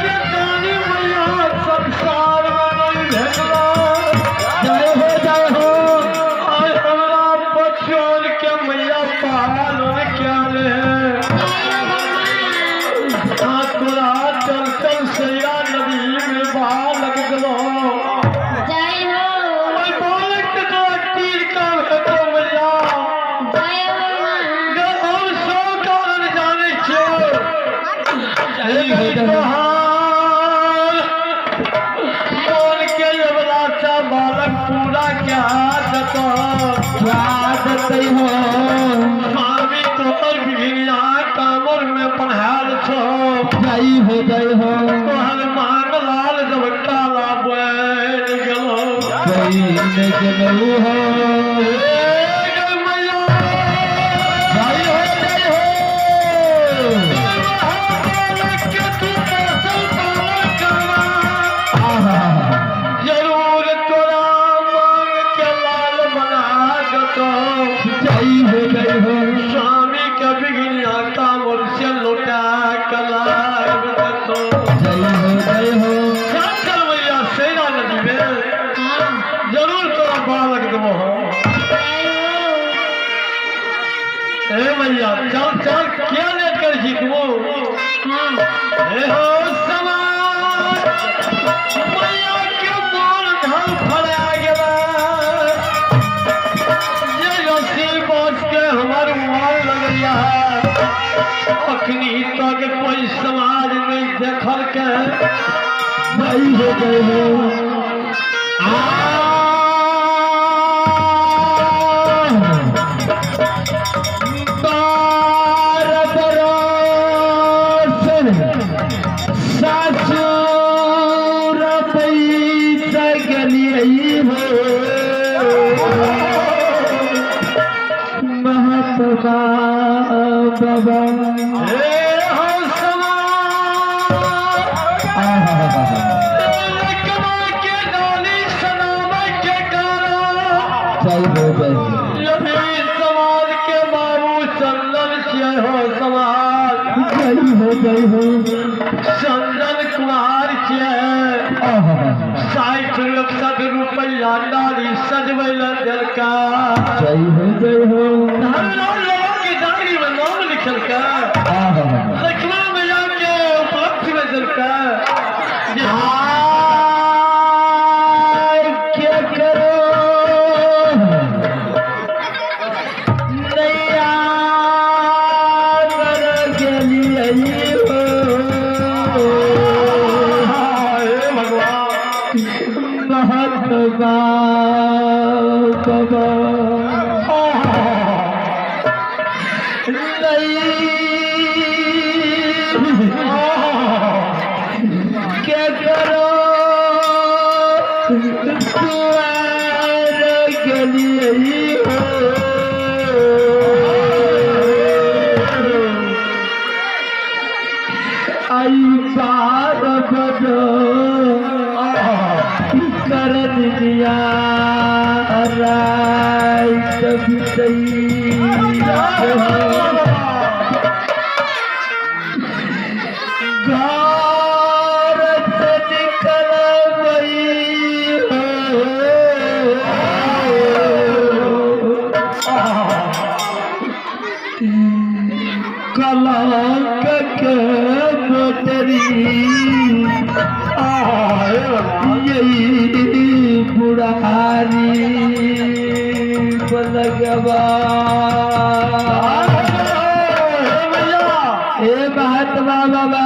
के दानी मैया संसार में नहीं भेजला। जय हो आज हमरा बच्चों के मैया पालन क्या ले तोरा चल चल सैया नदी में बालक गलो। जय हो बालक के तो तीर का भेटो मैया जय हो हम सौ कारण जाने छो कौन के अबलाचा बालक पूरा क्या जतो जतई हो स्वामी तोहर बिघिया कामर में पढ़ाल छो। जय हो तोहर मान लाल जब काला बैठ गेलो हो जरूर तोरा मांग के लाल बना दतो। जय हो स्वामी के बिघिया कामर से लौटा कला दतो। जय हो चल भैया सेना नदी में जरूर तोरा बालक देबो। ए भैया चल चल क्या लेट कर जीतबो। ए हो समाज मैया के मोर धन फड़ा गेला ये रस्सी बांध के हमर मार लगलिया अखनी तक कोई समाज नहीं देखल के। जय हो सासुर पैस गलियई हो महतबा बाबा के डाली सनाम के समाज के बाबू चंदन से हो समाज। जय हो चंदन कुमार के 60-61 रुपया डाली सजवैल दिलका। जय हो की डायरी में नाम लिखल का लक्ष्मण मैया के उपलक्ष्य में दिलका। क्या करो नैया कर गेलिए महतबा बाबा क्या करो तुआर गलिए आई बार बदो कर दिया राय कभी सही घर से निकल गई कलंक के मोटरी यही बुढ़ारी लगवा। हे महात्मा बाबा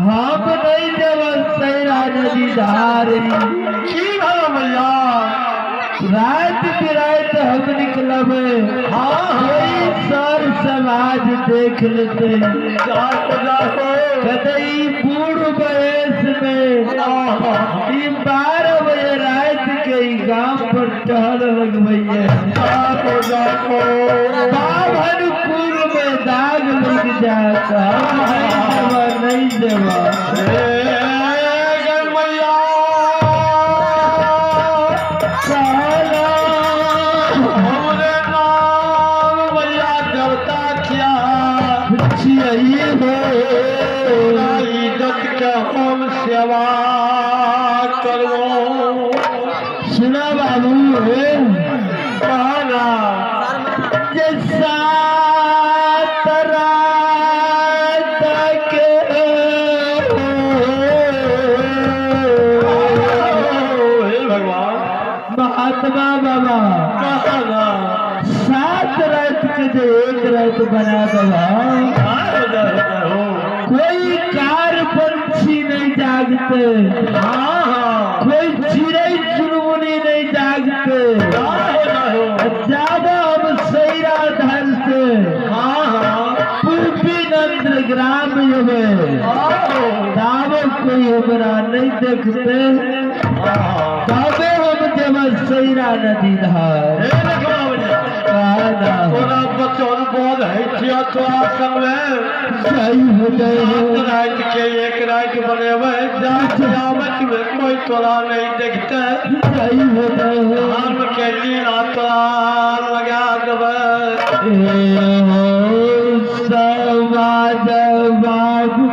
हम नहीं जब सैरा नदी धारी की भैया रात बिरात हम निकलब। यही सर समाज देख लेते कदई बूढ़ बयस में 12 बजे रात के गांव पर टहल लगवैया बाभनपुर में दाग लग जाता नहीं देवा। हो सेवा करो। सुना बाबू कहना जैसा तरा भगवान महात्मा बाबा कहना 7 रात के जो 1 रात बना दवा कोई कार पंछी नहीं जागते, कोई चिड़ै चुनमुनी नहीं जागते, ज्यादा हम सैरा धन से पूर्वी नंदग्राम में दावत कोई हमरा नहीं देखते, तबे हम जब सैरा नदी धार तोरा बचन बोल है छिया तोरा संग में सही हो गए रात के 1 रात बनेबे जावत में कोई तोरा नहीं देखते। सही हो गए हम के लीला तोरा लगा देबे। समाज बाबू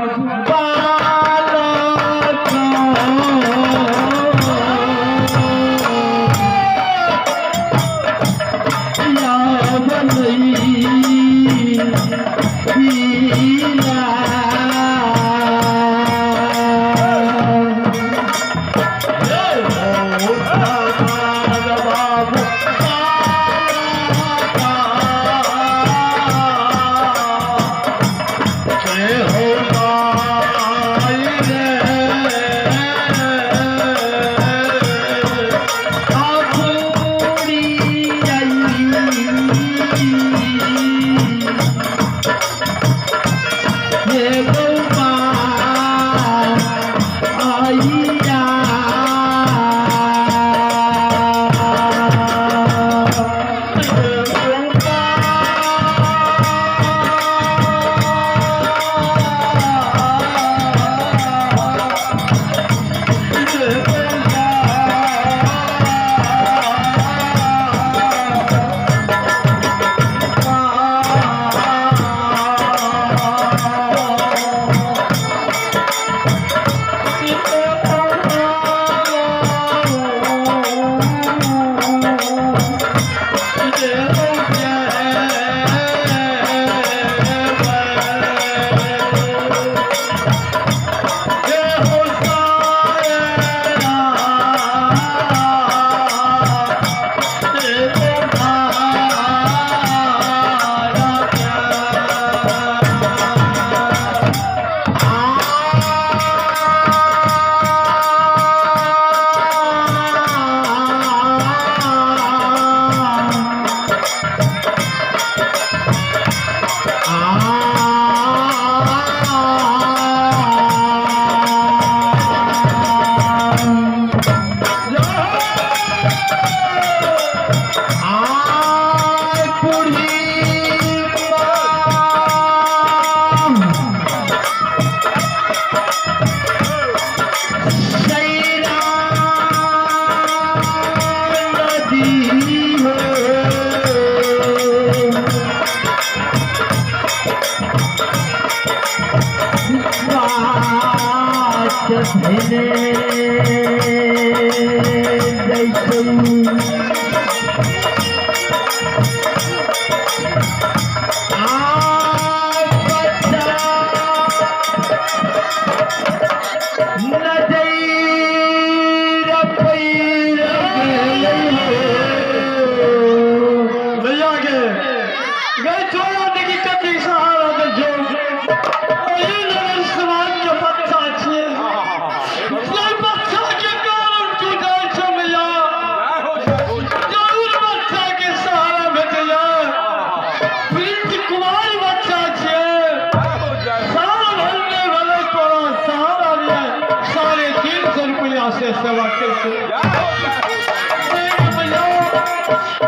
सेवा करके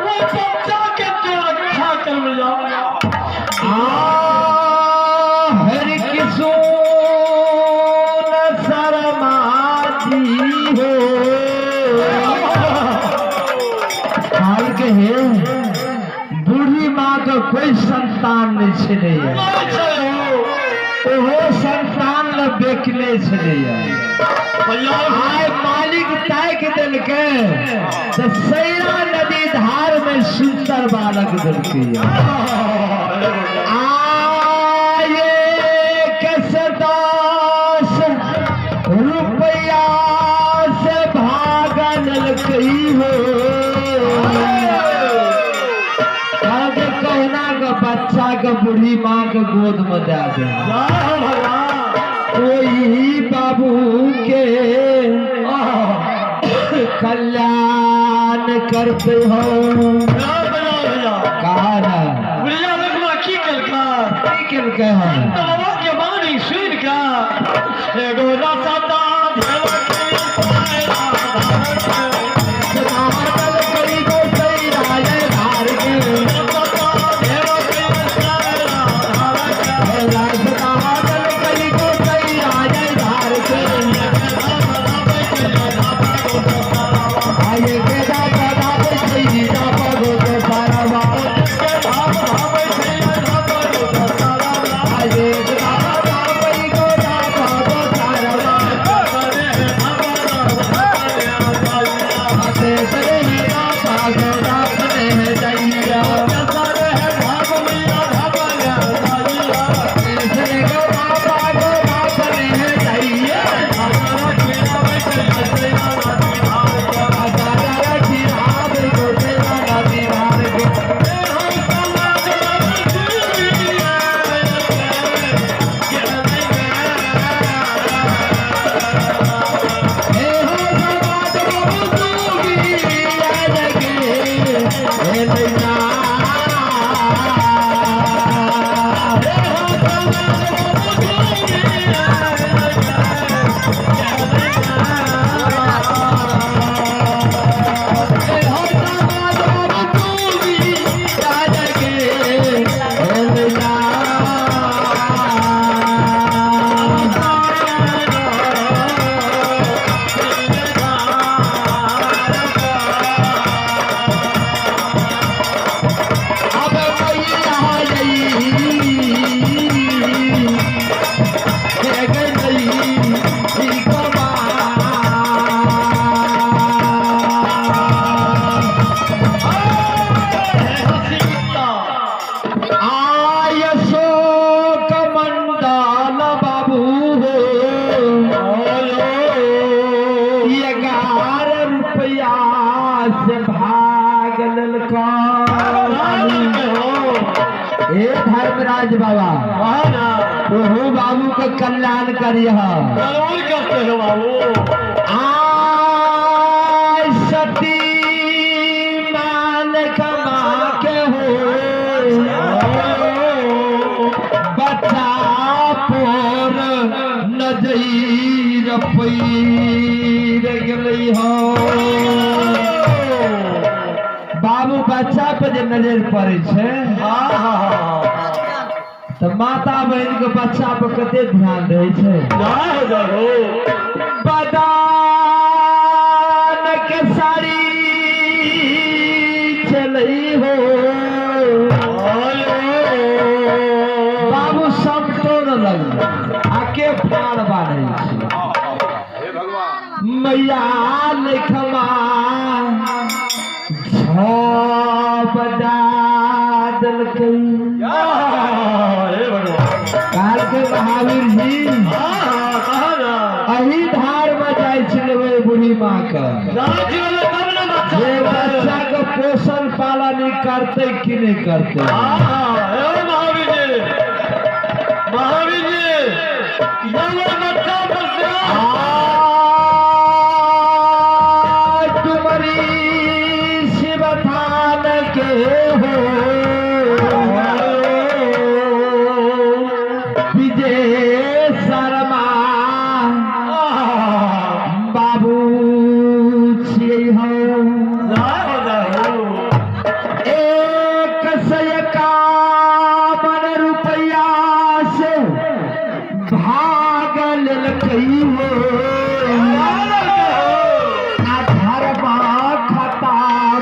वो बच्चा के तू रक्षा कर मिला। हर किसो न शरमाती हो हाल के है बूढ़ी माँ का कोई संतान नहीं छे ओहो संतान के बेकले छले आय मालिक ताक देलकै तो सैरा नदी धार में सुंदर बालक देलकै आये कैसे 10 रुपया से भागल कही हो कहना का बच्चा का बूढ़ी माँ के गोद में दे दे कोई बाबू के कल्याण करते हो कहा ना की कलका से भाग ललका हे धर्मराज बाबा ओहो बाबू का कल्याण करिए आय सती मान कमा के हो बच्चा पोर नजर पैर गई हो बाबू बच्चा पे जे नजर पड़े छे तो माता बहन के बच्चा पर कते ध्यान रहे छे बदान के साड़ी चलई हो बाबू सब तो न लग आके फाड़ बांधे मैया लिखमा बदल काल के महावीर जी अही धार में जाए बूढ़ी माँ का बच्चा का पोषण पालन करते कि नहीं करते महावीर जी तुम्हारी शिवथान के हो विजय शर्मा बाबू छियै हो एक सौ 51 रुपया से भाग ललकई हो धर्मा खाता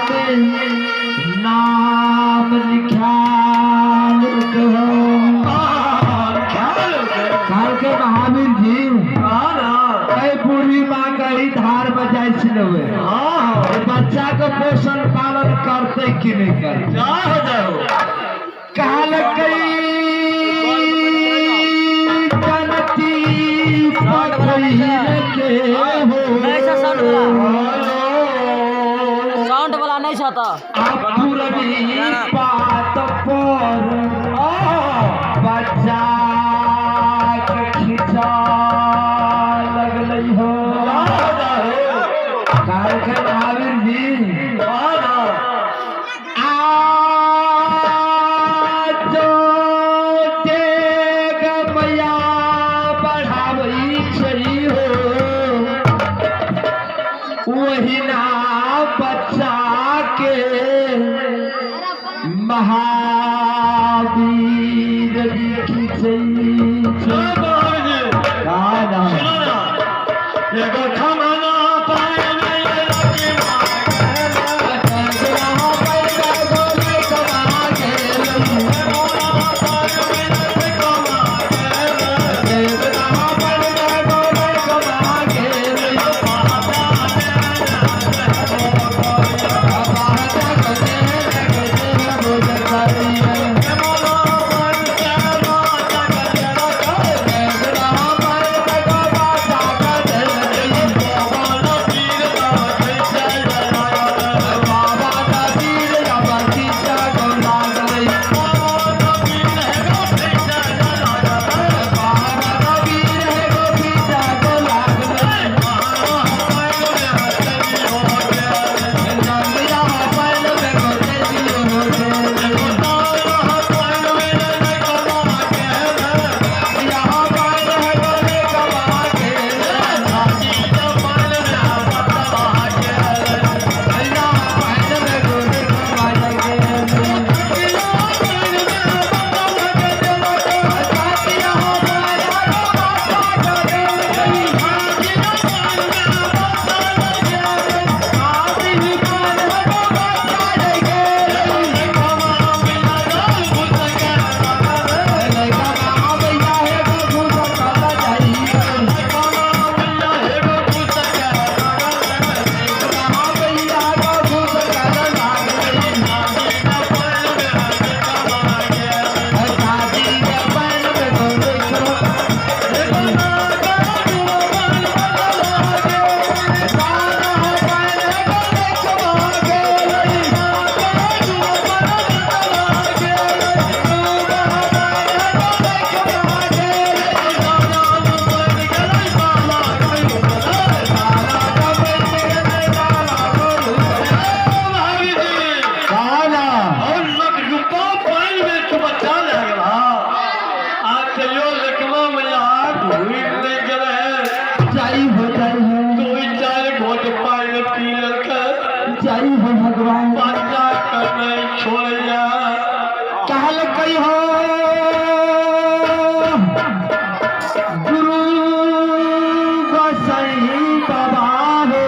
में नाम लिखा काल के महावीर जी हाँ ना कई बूढ़ी माँ कई धार बजाय हुए हाँ बच्चा को पोषण पालन करते कि नहीं करते क्या हो जाओ काल कई जनती के साउंड वाला नहीं चाहता पूरबी बात पर बच्चा के खिंचा लगल हो काल के महावीर जी आज देख मैया बढ़ावई छई हो वही ना बच्चा के महावीर जी खिंचई गाना एगो खमाना पाए नहीं लगी जाई हो भगवान बच्चा करने छोड़िया कहल कई हो गुरु गोसाई बाबा हो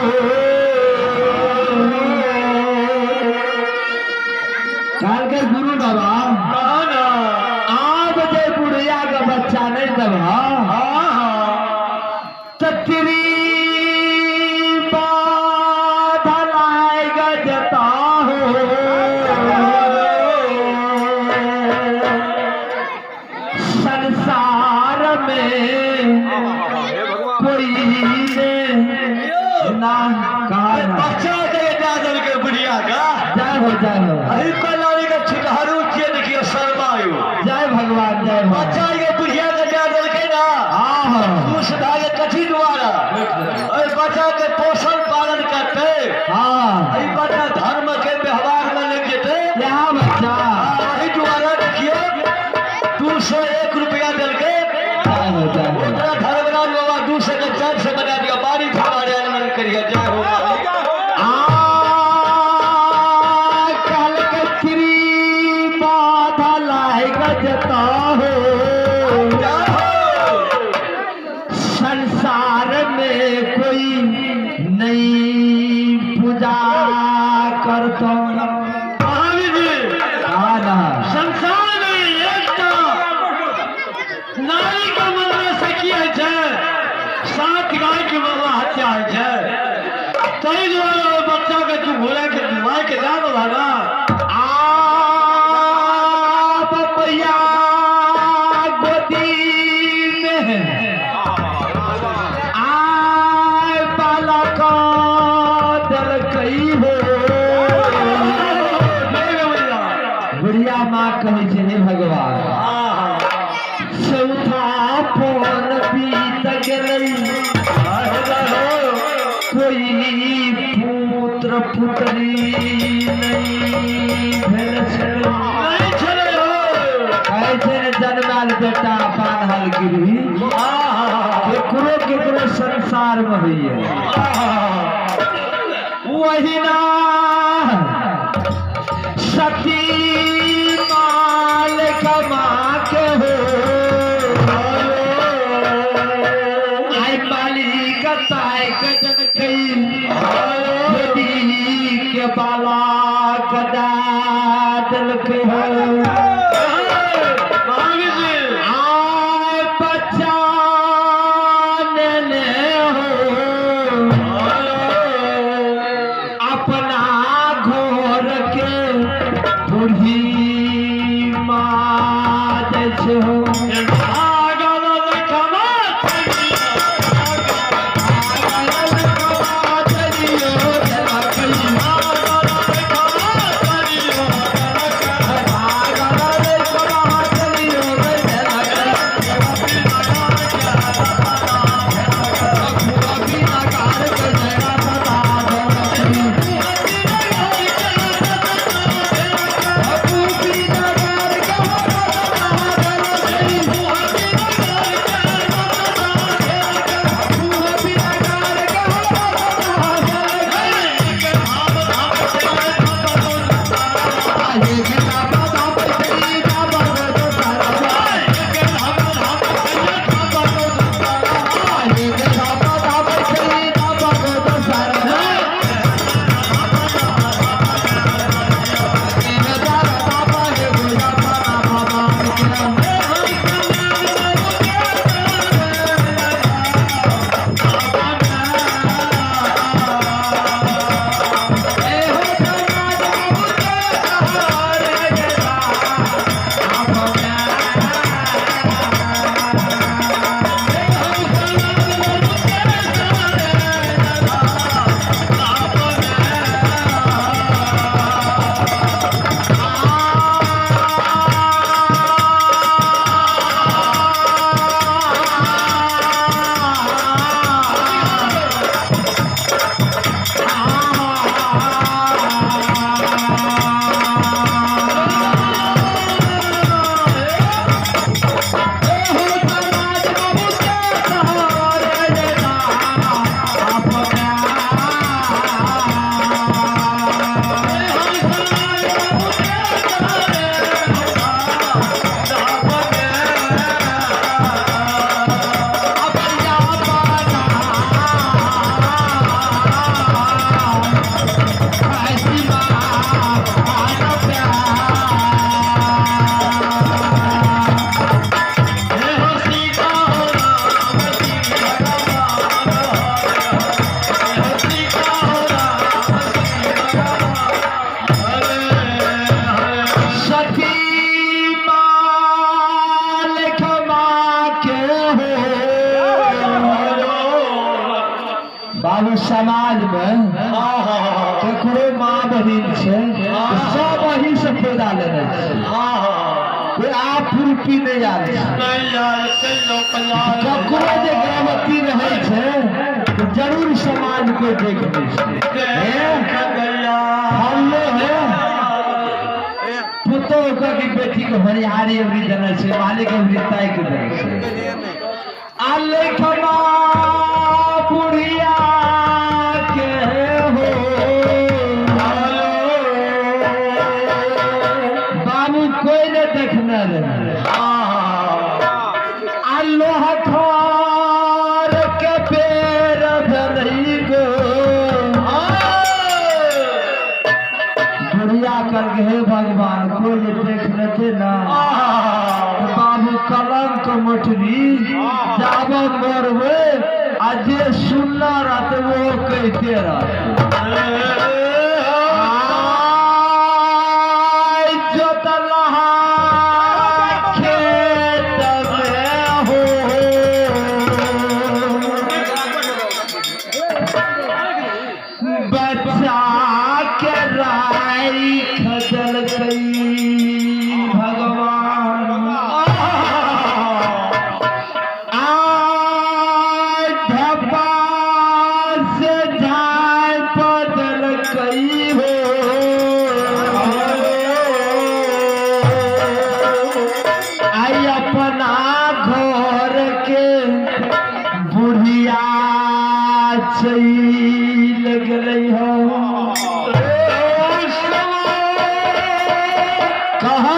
कहल के गुरु बाबा कहना आप जे बुढ़िया का बच्चा नहीं दबा तत्री संसार में कोई ना बच्चा के दादल के बुढ़िया का जय हो अभी कल्याणी का छिटहरू किए देखिए शर्मायु जय भगवान जय भगवान बच्चा के बुढ़िया के दादल के ना हाँ उस धागे कथी द्वारा अरे बच्चा के पोषण पालन करते हाँ अभी बच्चा धर्म के व्यवहार में लग जेते यहाँ बच्चा वही द्वारा देखिए 201 रुपया दल के जय हो उतना धर्मराज बाबा 200 के 400 बना दिया बारी हमारे आनंद करिए जय हो कल कचरी बाधा लाए गजता हो घोड़ा के मार के जा रहा ना मैया गोदी में बालक दलकई हो बुढ़िया माँ कहै छै हे भगवान चौथा फोन बीत गेलै कोई पुत्र पुत्री नहीं भेल छलै कहै छै ने जन्माल बेटा बान्हल गिरही केकरो केकरो संसार में होइए वहीना सती माल कमा के हो आई मालिक ताय कजन कई के बाला कदा दल के हो बाबू समाज में केकरो माँ बहिन छै सब वही से पैदा लेने छै कोई आप रुपी नहीं जाने केकरो जे गर्भवती रहे छै तो जरूर समाज को देख पुतो की बेटी के हरिहारी अवरी देने छै मालिक अवरी ताय के देने छै आलेखमा बुढ़िया कोई ने देखना अल्लाह खार के पेड़ धरई गो बुढ़िया कर के हे भगवान कोई ने देख लेते ना बाबू कलंक मठरी जाब मरवे आज सुनना रात वो कहते रह सही लग रही हो कहा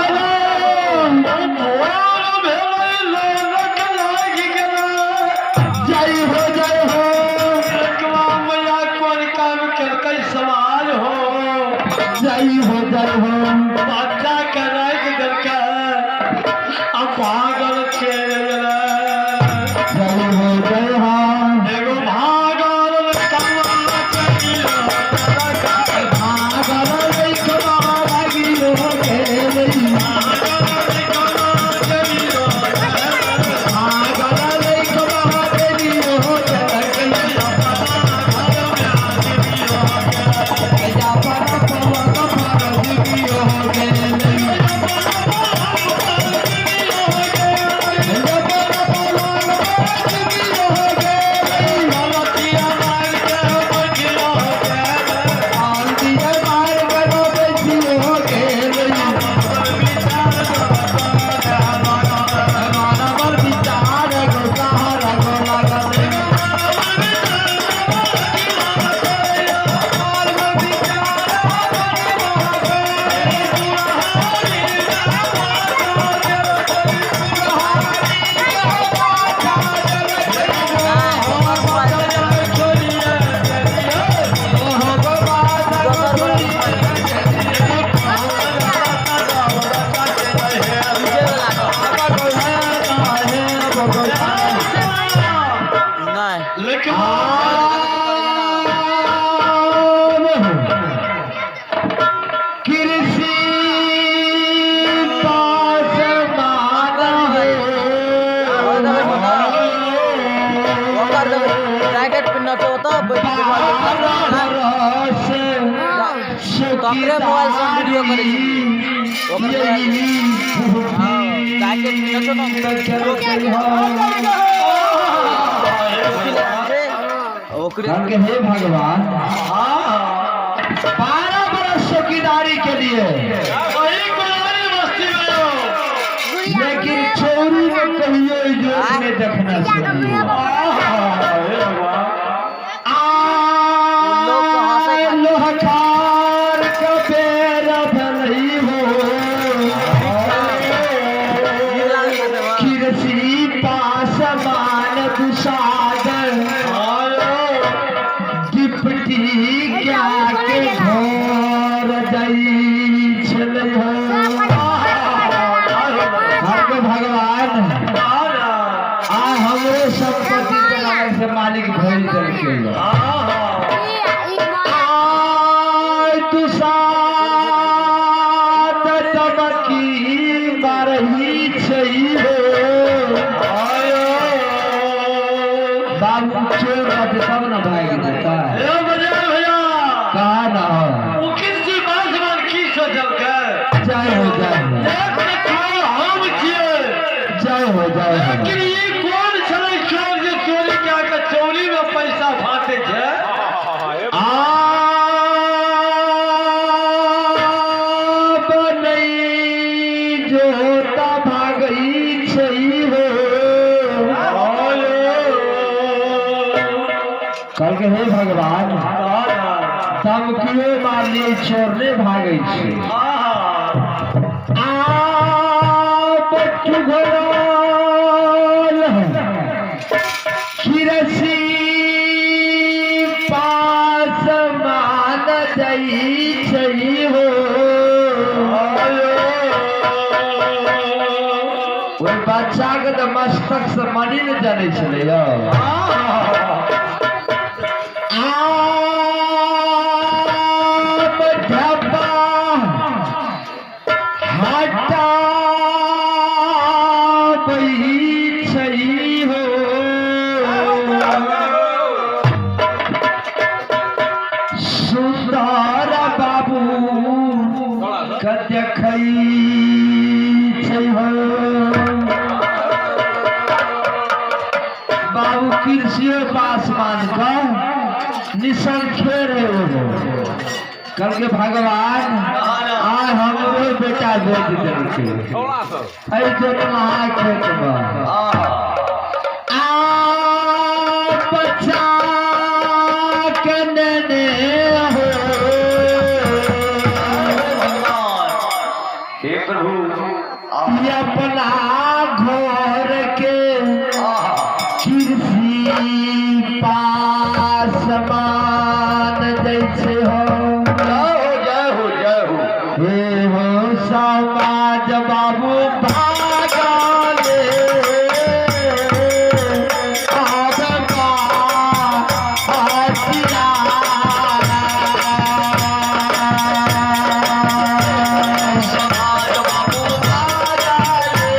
जय हो जय हो मैया कौन काम करके सवाल हो जय हो जय हो बादशाह करा के दरका अब पागल खेल जय हो जय हो एगो भागल कमा चलियो भागल लइकवा लागिलो खेलई जैकेट पहनना होता तकरे मोबाइल से वीडियो करे जैकेट पहनना हे भगवान 12 बरस चौकीदारी के लिए लेकिन चोरी में कहियो इज्जत में देखना चाहिए लोहकार का पैर भलई हो किरसी पासमान दुसादर डिप्टी क्या के घर जाई छलै हो भगवान हमरे संपत्ति से मालिक भइल करके बाबू चोर बाटे तब न भाग देता कहा ना हो जय हो जय हो जय हो चोरी में पैसा फाटे जोता भागई छई हो कल के हे भगवान धमकियो मारली छोड़ने भागई छे बच्चू घोल खिरसी पास मान जाई छई हो बच्चा के तो मस्तक से मनी न जाने चले हटा हो सुंदर बाबू देखई हो बाबू कृषि पासवान का निसंख्य रहे हो कल के भगवान आज हमरो बेटा बेच देलके ऐसे महाखेत में बच्चा पासमान जैसे हो जय हो जय हो हे हो समाज बाबू भागाले आबका आसिया समाज बाबू भागाले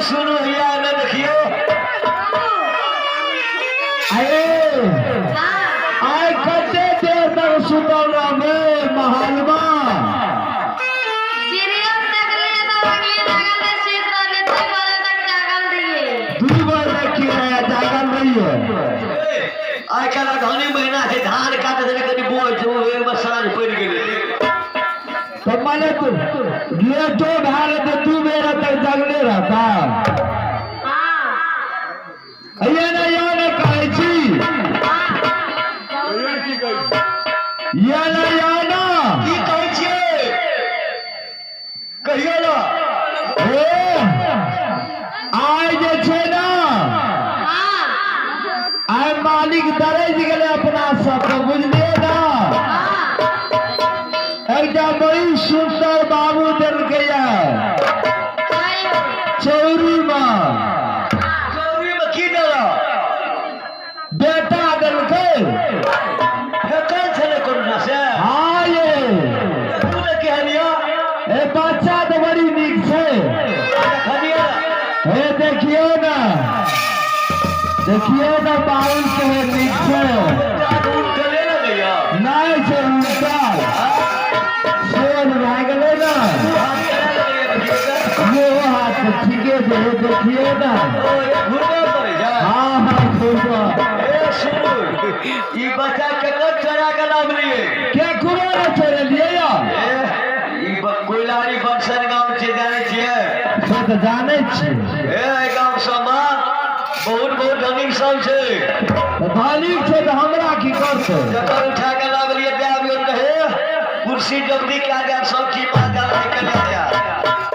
सुनो भैया ना देखियो आए कते देर तक सुतल रहबे महलमा सीरियस देख लिए तो आगे लगल है सीट रहने 2 बजे तक जागल दिए 2 बजे की जागल रहिए आइ काल्हि धाने महीना छै धान काटे से कनी बोझ छै ओहिमे साँझ पड़ि गेलै तो माने तू लेटो भार तो 2 बजे तक जगले रहता हां ये ना कहै छी ये ना की कहै छियै कहियो ना ओ आइ जे छै ना हां आइ मालिक दरज गेले अपना सबके बुझलिए ना एकदम बड़ी सुंदर बाबू देलकै चौरी में की देला बेटा देलकै फेकल छलै कोरोना से हाँ ये तू ने कहलिया ए बच्चा तो बड़ी नीक छै खनिया हे देखियो ना बाबू के नीक छै दूध चले ना गया नहीं छै उनका शेर भए गेलै ना यो हाथ ठीके छै देखियो ना घुरबे करे जा हाँ खूब ए सुनो ई बच्चा केकर चरा के नाम लिए के कुरो ने छोड़े लिए या ई कोइलारी बक्सर गांव छै जाने छियै से तो जाने छी ए गांव सबमे बहुत बहुत धनिक सब छै मालिक छै तो हमरा की करतै जकर उठा के लावलिए दे अबियो कहे कुर्सी जल्दी क्या जा सब की बात जा निकल आया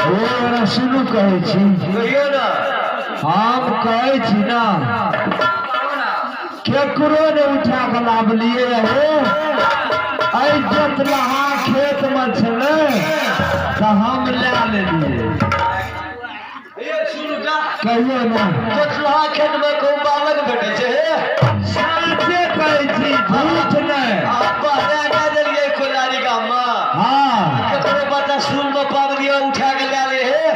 ओ सुनू कहै छी कहियो ना हम कहै छी ना केकरो ने उठा के लावलिए हे आई जतलहा खेत में छले तो हम ले लेलिए ए सुनु जा कहियो ना जतलहा खेत में को बालक भेटै छै साचे कहै छी झूठ नहीं आप दे देलिए कोइलारी गांव में हाँ ककरो बच्चा स्कूल में पाव दिया उठा के ले ले हे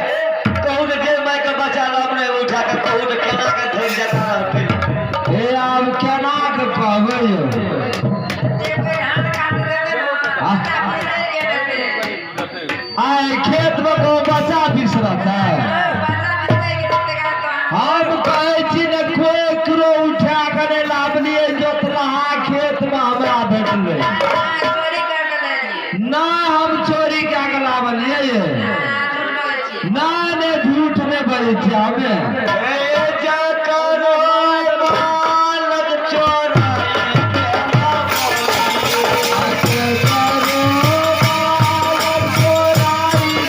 करे छे हमें ए जाकरो बालक चोराई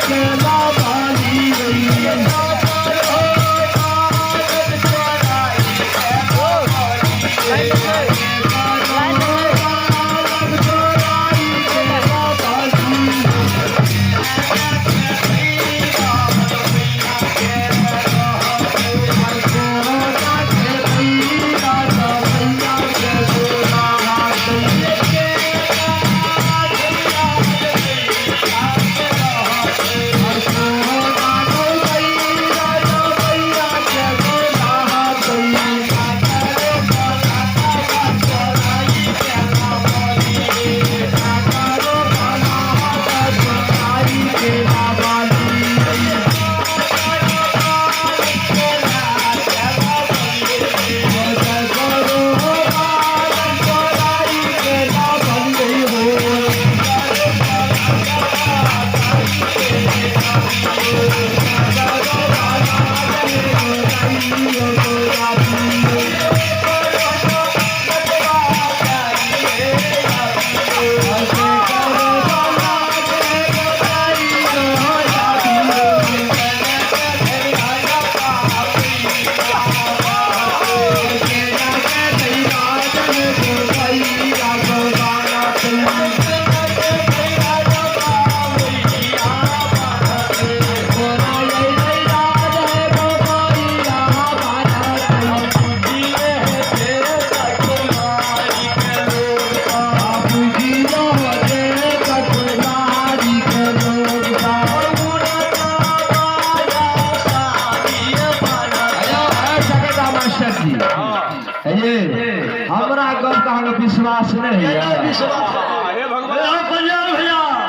के बाबाली ये हमरा गप कहाँ विश्वास नहीं है हे भगवान भैया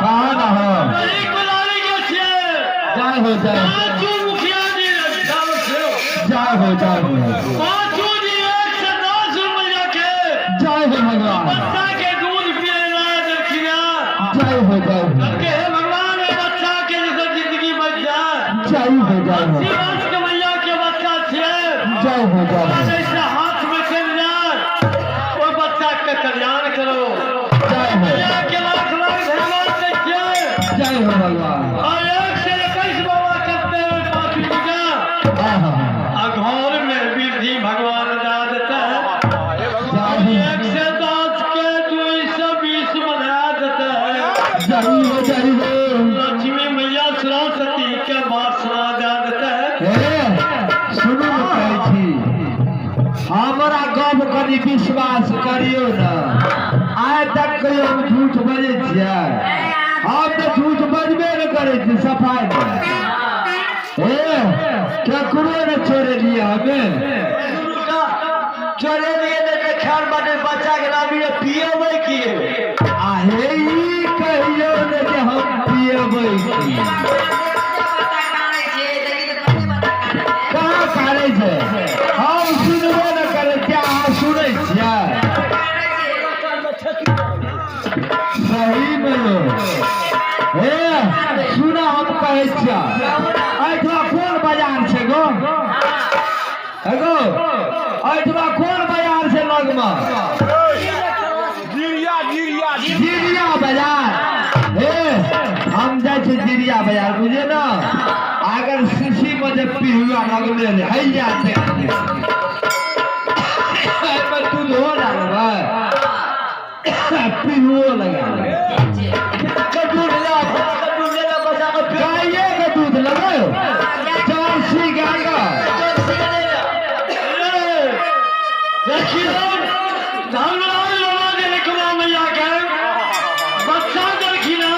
कहाँ ना हो एक बनाने के छिए जय हो पांचों मुखिया जी जय हो पांचों जी 110 रुपया के जय हो भगवान बच्चा के दूध पिएला देखिया जय हो के हे भगवान ये बच्चा के जैसे जिंदगी बच जाए जय हो शिवास के मैया के बच्चा छिए जय हो जैसे हाथ में चल जाए वो बच्चा का कल्याण करो जय हो मैया के लाख लाख धन्यवाद देखिए जय हो भगवान और 1 से 21 बाबा करते हुए 5 पूजा घर में वृद्धि भगवान दा देता है 1 से 10 के 220 बना देता है जय हो लक्ष्मी मैया सरस्वती के वासना दे देता है सुनो कहै छी हमरा गप करी विश्वास करियो न आइ तक कहियो हम झूठ बजै छियै हम तो झूठ बजबे न करै छी सफाई केकरो न छोड़े लिए हमें चले लिए ने ख्याल बाटे बच्चा के नाम ये पिएबै की आहे ई कहियो न जे हम पिएबै की कहाँ कारे छै हम सुनबो न करै क्या अहाँ सुनै छियै सही में सुना हम कहै छियै एहिठमा कोन बाजार छै गो गो एहिठमा कोन बाजार छै लगमे जिरिया बाजार हम जाइ छी जिरिया बाजार बुझे न अगर शीशी में जब पिहुआ लगले हैया दूध हो लगबै पिहुओ लगा गाये के दूध लगाओ जर्सी गाय का देखिए धर्मराज बाबा ने लिखवा मैया के बच्चा देखी ना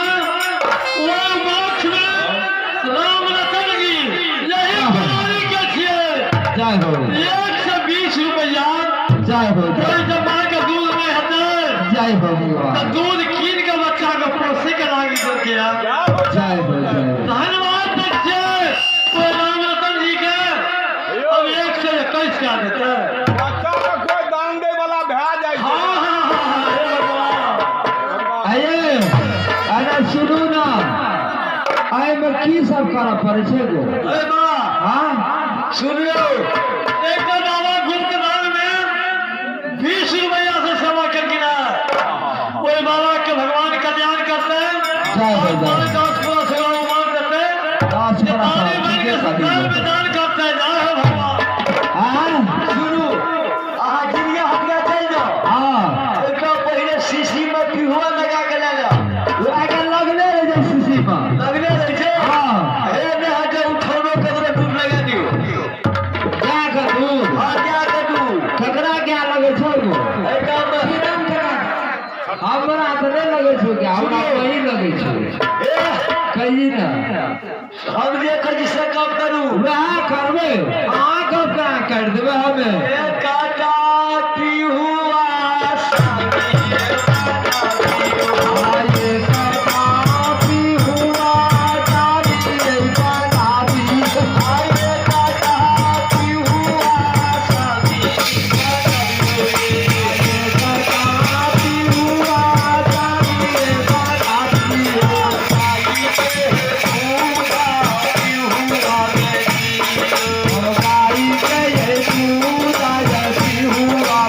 वो मोक्ष में राम रतन की यही बनाने के छिए जय हो 120 रुपया जय हो कोई जमा के दूध में हते जय हो तो दूध कीन के बच्चा को पोसे के लागी दे दिया जय हो धन्यवाद देखिए कोई राम रतन जी के अब 1 से 21 का देते अरे सुनू ना एहिमे की सब करऽ पड़ै छै गो अरे बा हाँ सुनियो एक बाबा गुप्त दान में 20 रुपया से सेवा कर गिना कोई बाबा के भगवान का ध्यान करते हैं जय हो, जय हो। और 10 पूरा सेवा मान करते हैं दास पूरा पानी सेवा, भर के ठीक है, सरकार में दान करते हैं जय हो भगवान हाँ सुनो आहा जिनिया हटिया चल जाओ हाँ एक पहले शीशी में पिहुआ लगा के ले जाओ आगे लगने रहे जे शीशी में लगने रहे छे हाँ हे ने हटे उठौनो कतरे दूध लगा दियो क्या कर दूध हां क्या कर दूध ककरा क्या लगे छो गो ए काम हमरा तो नहीं लगे छो क्या हमरा कहीं लगे छो ए कहीं ना हम जे कर से काम करू वह करबे आ कब का कर देबे हमें ए काटा पिहुआ आये काटी हुआ जानी रे काटी आए काटा पिहुआ शादी काटी हुआ जानी रे काटी गाई के ये दूध जैसी हुआ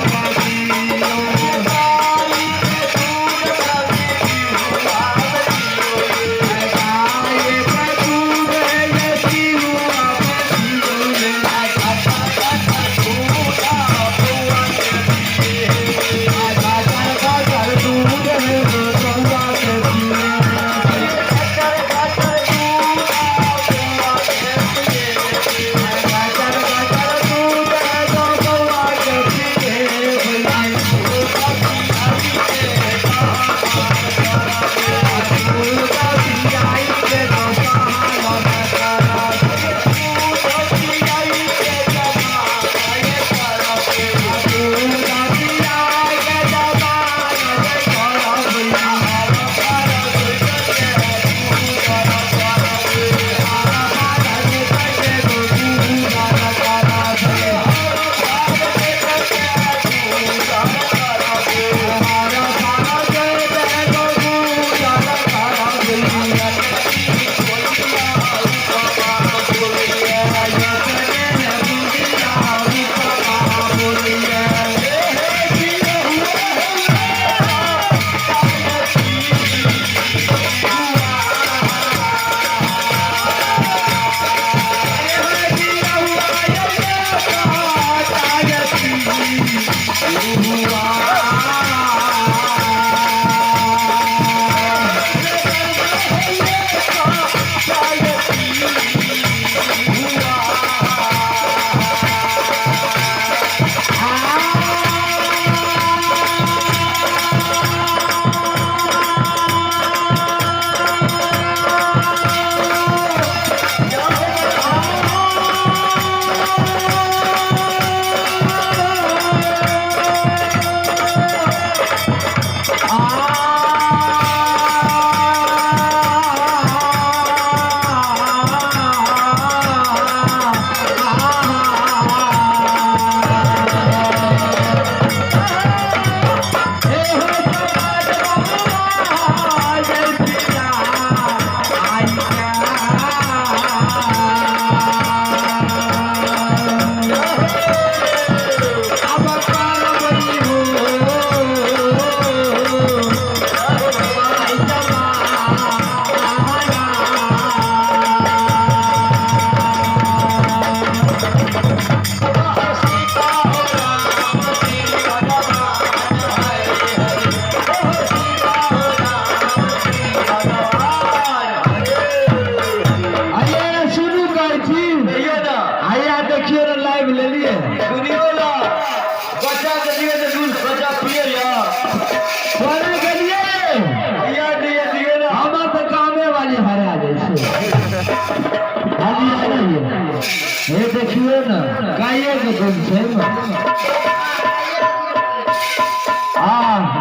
ये देखिए ना गाये के गुण से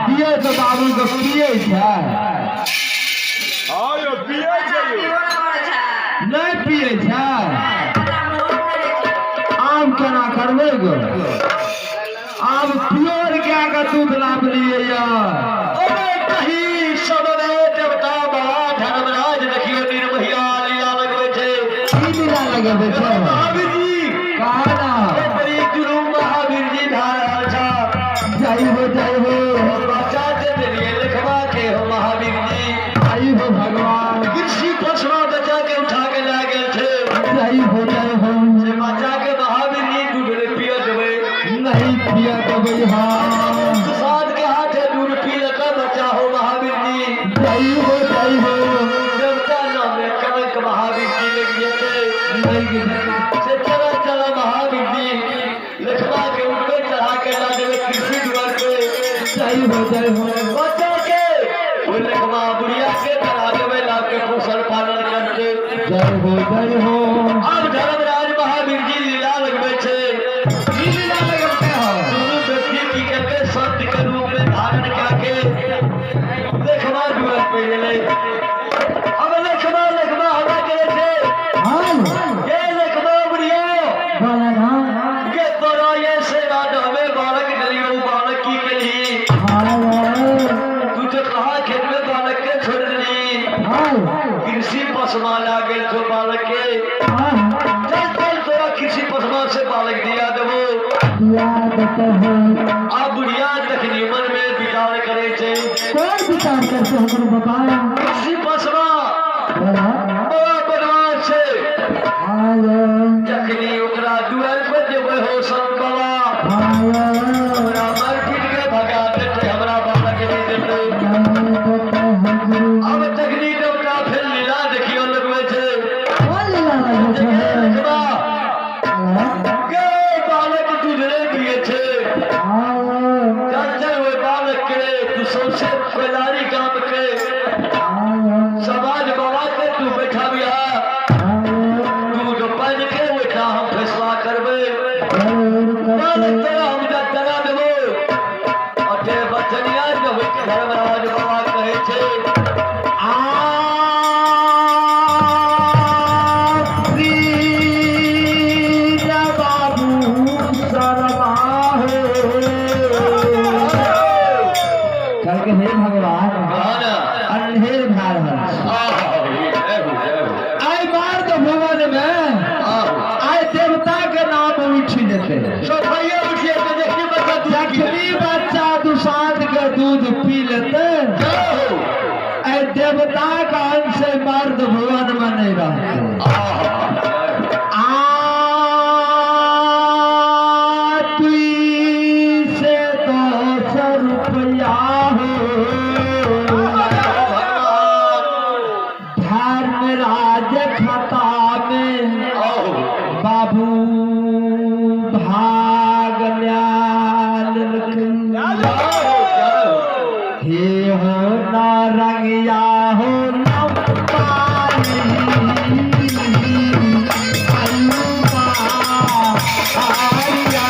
दिए तो बाबू को पिए नहीं पिए आम केना करबे गो आम प्योर क्या का दूध लाभ लिए यार कहीं सबरे देवता बड़ा धर्मराज देखियो निर्महिया लिया लगवे छे की लीला लगे छे महावीर जी गाना तेरी गुरु महावीर जी धारा था जय हो बचा के दिलिए लिखवा के हो महावीर जी जय हो भगवान कृषि फसलों बचा के उठा के ला गए थे जय हो से बचा के महावीर जी दूध ने पिया देवे नहीं पिया तो भाई हाँ साथ के हाथे दूध पिया का बचा हो महावीर जी जय हो देवता नाम में कनक महावीर जी लग गए थे से चला चला महावीर जी लिखवा के उनको चढ़ा के ला देवे कृषि द्वार पे जय हो बचा के वो लिखवा बुढ़िया के चढ़ा देवे ला के पोषण पालन करके जय हो अब धर्मराज महावीर जी लीला लगवे छे लीला लगते हो दोनों व्यक्ति की करके सत्य के रूप में धारण करके लिखवा द्वार पे ले अब लिखवा हवा करे थे हाँ ये लिखवा बुढ़िया बोला ना ये बड़ा ये सेवा हमें बालक डलियो बालक की के लिए तू तो कहा खेत में बालक के छोड़ दी कृषि पसमा ला गए तो बालक के चल तोरा कृषि पसमा से बालक दिया देवो अब बुढ़िया तखनी मन में विचार करे छे कौन विचार करते हो गुरु बाबा कृषि पसमा बोला बड़ा बदमाश छे तखनी ओकरा दुआर पे देवे हो सन बाबा हमरा मार पीट के भगा देते हमरा बालक नहीं देते अब तखनी देवता फिर लीला देखियो लगवे छे देखबा के बालक दूधरे पिए छे चल वो बालक के तू सबसे पहलारी काम के समाज बाबा के तू बैठा बिया तू जो बन के बैठा हम फैसला करबे बालक तेरा हम जब जगा देबो अटे बचनिया जब धर्मराज बाबा कहे छे हे भगवान गाना अंधेर भार आय बार तो भवन में आय देवता के नाम उठ जेते सफाइया उठिए तो देखिए बच्चा जखनी बच्चा दुसाध के दूध पी लेते ऐ देवता का अंश से मर्द भवन में नहीं रहते से 200 रुपया धर्मराज खाता में बाबू भाग हे हो नारंगिया हो नंपाली अनुपा आया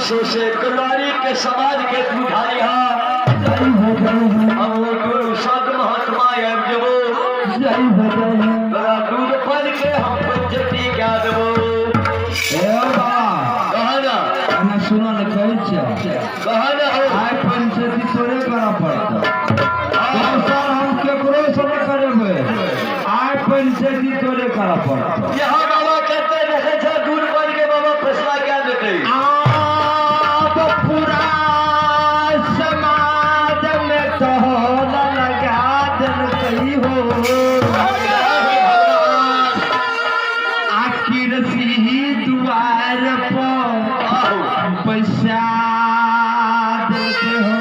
सो से कलारी के समाज के बुझाई जय हो जय हो हम गुरु सद महात्मा है जबो जय हो जय हो बड़ा दूध पल के हम पंचती क्या देबो ए बाबा कहना ana सुना न कहै छै कहना हो आइ पंचायती तोरे करा पड़त सर हम केकरो से न करेबै आइ पंचायती तोरे करा पड़त यहाँ बाबा कहते रहे छे दूध पल के बाबा फैसला क्या देते आप पूरा समाज में तो लगा दन कही हो आखिर सी दुआर पर पैसा देते हो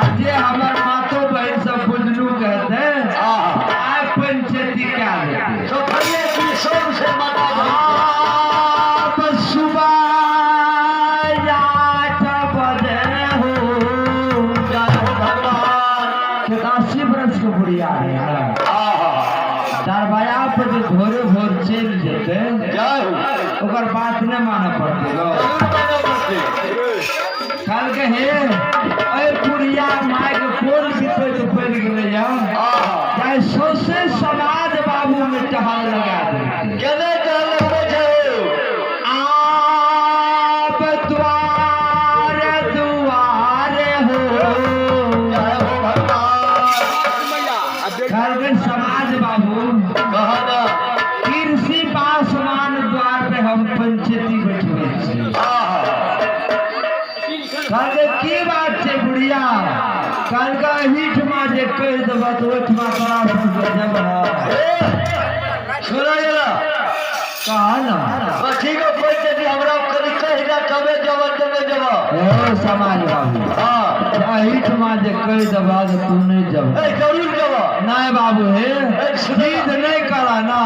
आज हमार मातो बहन सब बुझलू कहते आय पंचायती क्या देते तो भैया की सबसे माता आप सुबह 8 बजे हो जय हो भगवान 80 बरस के बुढ़िया है दरबाया पर जो भोरे भोर चल जेते जय हो ओकर बात न माने पड़ते गो जरूर माना पड़ते कल के हे ए बुढ़िया माय के कोन बिते तो पड़ गेले या चाहे सोसे समाज बाबू में टहल लगा दे केने कहल लगबे छै आप द्वारे दुआरे हो जय हो भगवान कल के समाज बाबू कहना कृषि पासवान द्वार पे हम पंचायती बैठे छी कहते की बात छै बुढ़िया कल का हीठ मा जे कह देब तो ओठमा तोरा सब जब सुना गेला कहा ना ठीक है पंचायती हमरा करी कहि ना कबे जब ओ समाज बाबू हां हीठ मा जे कह देब तो तू नहीं जब ए जरूर जब नहीं बाबू हे जीत नहीं करा ना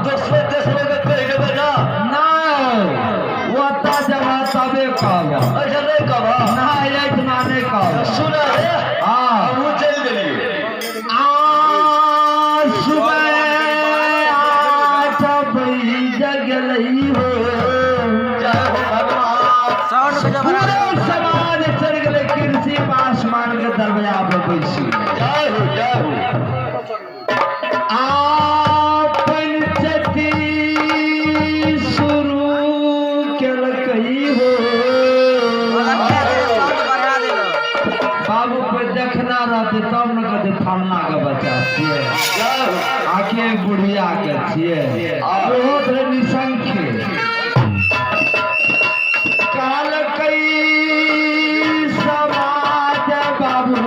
दोसरे देशों के कहि देबे ना नहीं वो ता जब तबे कहब अच्छा नहीं कबा ना इतना नहीं कहब सुना रे हाँ हम चल गेलिए सुबह 8 बजे गेलई हो जय हो भगवान साउंड बजा पूरे समाज चल गेले कृषि पासवान के दरवाजा पे बैसी जय हो आप पंचायती शुरू केलकई हो साउंड बढ़ा दे बाबू पे देखना रहते तब न कहते फलना के बच्चा छिए जय हो आके बुढ़िया के छिए बहुत रे निसंख्य काल कई समाज बाबू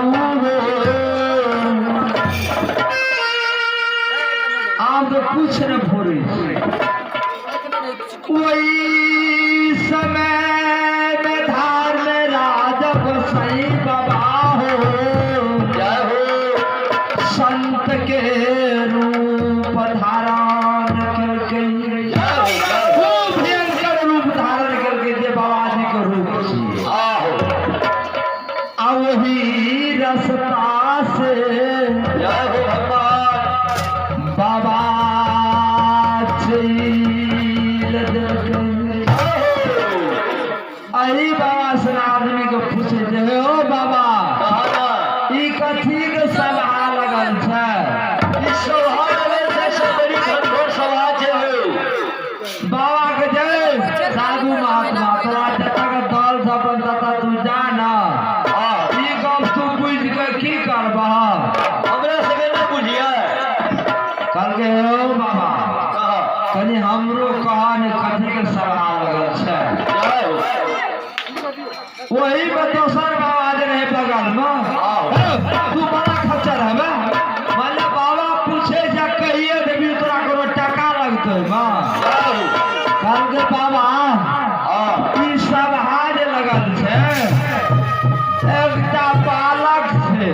आप तो कुछ न भोरे वही समय में धार में राजा गोसाई बाबा हो जय हो संत के रूप धारण करके खूब भयंकर रूप धारण करके जे बाबा जी के रूप छी आ वही रास्ता से जय हो भगवान बाबा चल देलकै अही बाबा से आदमी के पूछे जे ओ बाबा कहना ई कथी के सभा लगल छै ई सभा में सबसे बड़ी घनघोर सभा छै बाबा के जय साधु महात्मा तोरा जतक दल सब बनता तू जाना ई गप तू बुझ के की करबह हमरा सके ना बुझिया कल के ओ बाबा कहा कनी हमरो कहा ने कथी के सभा लगल छै जय हो वही में दोसर बाबा जे रहे बगल में तू बड़ा खच्चर है मतलब बाबा पूछे जा कहिए देवी तोरा कोनो टका लगतै जय हो कल के बाबा ई सब हाज लगल छै एकटा बालक छै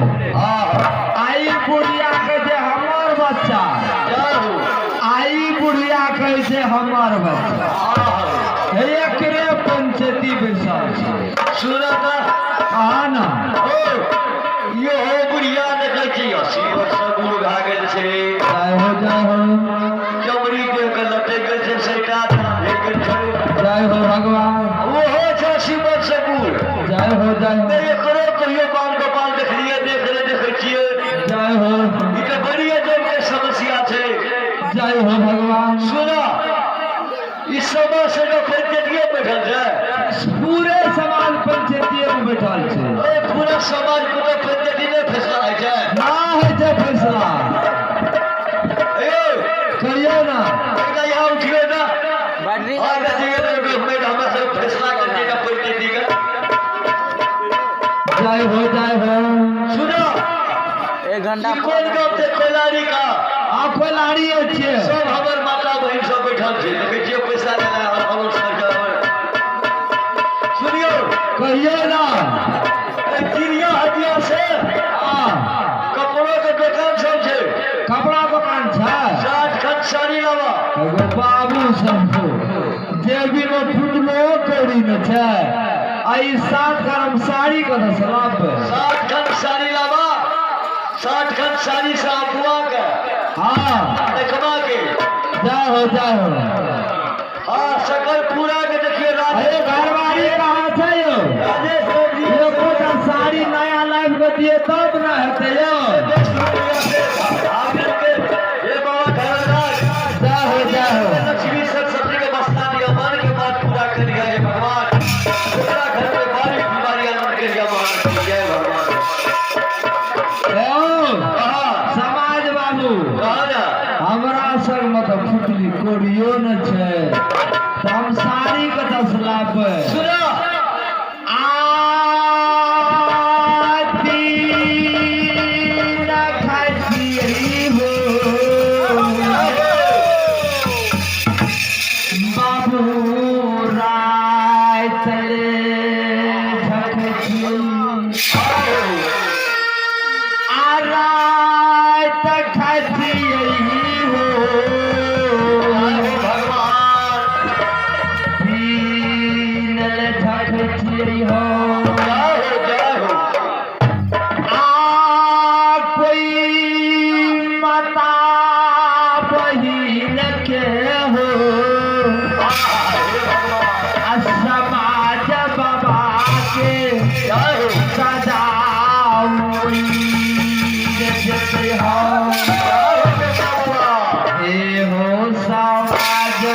आई बुढ़िया के जे हमर बच्चा जय हो आई बुढ़िया के जे हमर बच्चा एकरे पंचायती बैसल छै सुनता कहा ना यो हो बुढ़िया देखै छी 80 वर्ष बुढ़ भए गेल छै जय हो चमड़ी देख के लटक गेल छै सेटा भेट गेल छै जय हो भगवान वो जय हो मैं करो कहियो बाल गोपाल देखलिए देखे छिए जय हो ई तो बड़ी अजब के समस्या छे जय हो भगवान सुना इस समय से जो पंचायतिये बैठल छे पूरे समाज पंचायती में बैठल छै ए पूरा समाज को तो पंचायती ने फैसला है छे ना है जे फैसला ए करियो ना एकरा यहाँ उठियो ना बैटरी और देखिए तो मैं हमरा सब फैसला करने का पंचायती का जय हो सुना 1 घंटा कौन गाँव से कोलारी का आखो लाड़ी छै सब हमर माता बहन सब बैठल छै देखे छियै पैसा लेला और सरकार सुनियो कहियो ना चिड़िया हटिया से कपड़ों के दुकान सब छै कपड़ा दुकान छै 60 खत साड़ी लावा एगो बाबू सब जेबी में फुटलो कौड़ी में छै आई 7 गरम साड़ी के दसला पे 60 खत साड़ी लावा 60 खत साड़ी से अपुआ के हाँ देखवा के जय हो हाँ सकल पूरा के देखिए अरे घरवाली कहाँ छै यो राजेश जी ये कोटा साड़ी नया लाइव के दिए तब ना हेते यो ये बाबा धर्मराज जय हो लक्ष्मी सरस्वती के बसना दिया मन के बात पूरा कर दिया है भगवान पूरा घर में बारी बीमारियां लग के दिया मान जय भगवान समाज बाबू कहा ना हमरा सर मतलब फुटली कोरियो न छै हम साड़ी के दसला पे सुना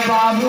बाबू